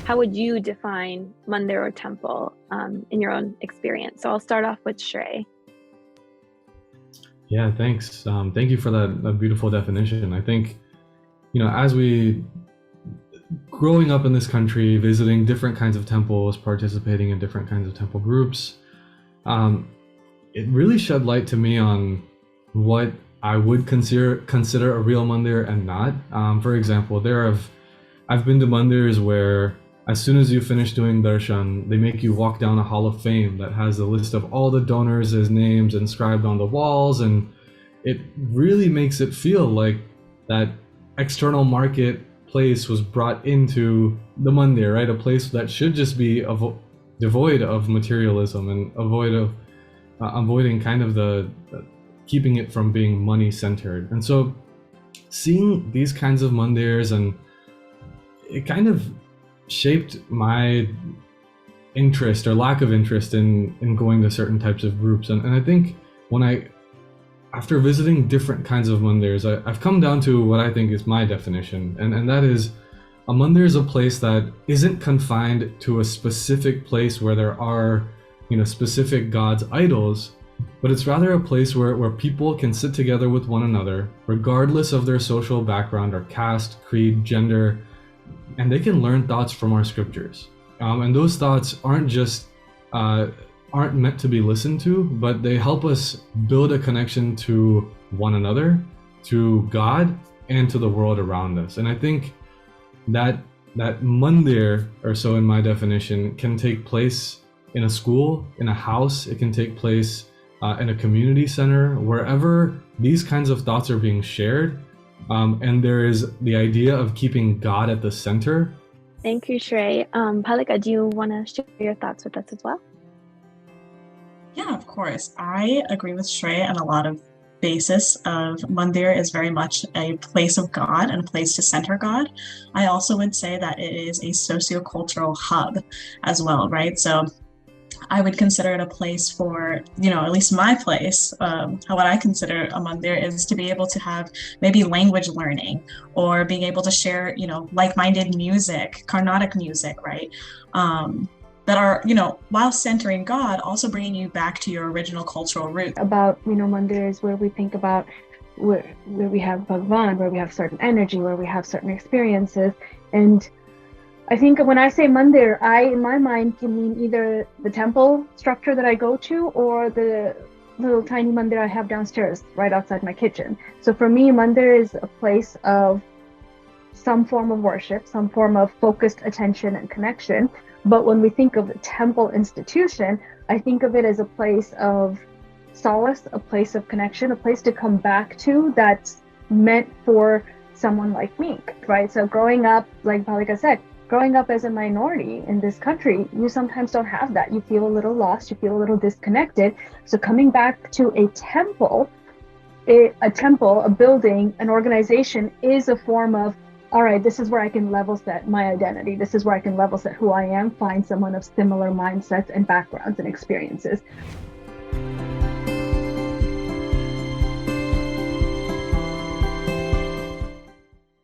how would you define mandir or temple in your own experience? So I'll start off with Shrey. Yeah, thanks. Thank you for that beautiful definition. I think, as we growing up in this country, visiting different kinds of temples, participating in different kinds of temple groups, it really shed light to me on what I would consider a real mandir and not. For example, I've been to mandirs where as soon as you finish doing darshan, they make you walk down a hall of fame that has a list of all the donors' names inscribed on the walls, and it really makes it feel like that external market place was brought into the mandir, right? A place that should just be devoid of materialism and avoiding kind of the keeping it from being money centered. And so seeing these kinds of mandirs, and it kind of shaped my interest or lack of interest in going to certain types of groups. And I think after visiting different kinds of mandirs, I've come down to what I think is my definition, and that is a mandir is a place that isn't confined to a specific place where there are specific gods, idols, but it's rather a place where people can sit together with one another regardless of their social background or caste, creed, gender, and they can learn thoughts from our scriptures. And those thoughts aren't meant to be listened to, but they help us build a connection to one another, to God, and to the world around us. And I think that mandir, or so in my definition, can take place in a school, in a house. It can take place in a community center, wherever these kinds of thoughts are being shared. And there is the idea of keeping God at the center. Thank you, Shrey. Palika, do you want to share your thoughts with us as well? Yeah, of course. I agree with Shrey on a lot of basis of mandir is very much a place of God and a place to center God. I also would say that it is a sociocultural hub as well, right? So I would consider it a place for, at least my place, what I consider a mandir is to be able to have maybe language learning, or being able to share, like-minded music, Carnatic music, right? That are, while centering God, also bringing you back to your original cultural root. About, mandirs where we think about where we have Bhagwan, where we have certain energy, where we have certain experiences. And I think when I say mandir, in my mind, can mean either the temple structure that I go to, or the little tiny mandir I have downstairs right outside my kitchen. So for me, mandir is a place of some form of worship, some form of focused attention and connection. But when we think of a temple institution, I think of it as a place of solace, a place of connection, a place to come back to that's meant for someone like me, right? So growing up, like Palika said, growing up as a minority in this country, you sometimes don't have that. You feel a little lost, you feel a little disconnected. So coming back to a temple, a building, an organization is a form of, all right, this is where I can level set my identity. This is where I can level set who I am, find someone of similar mindsets and backgrounds and experiences.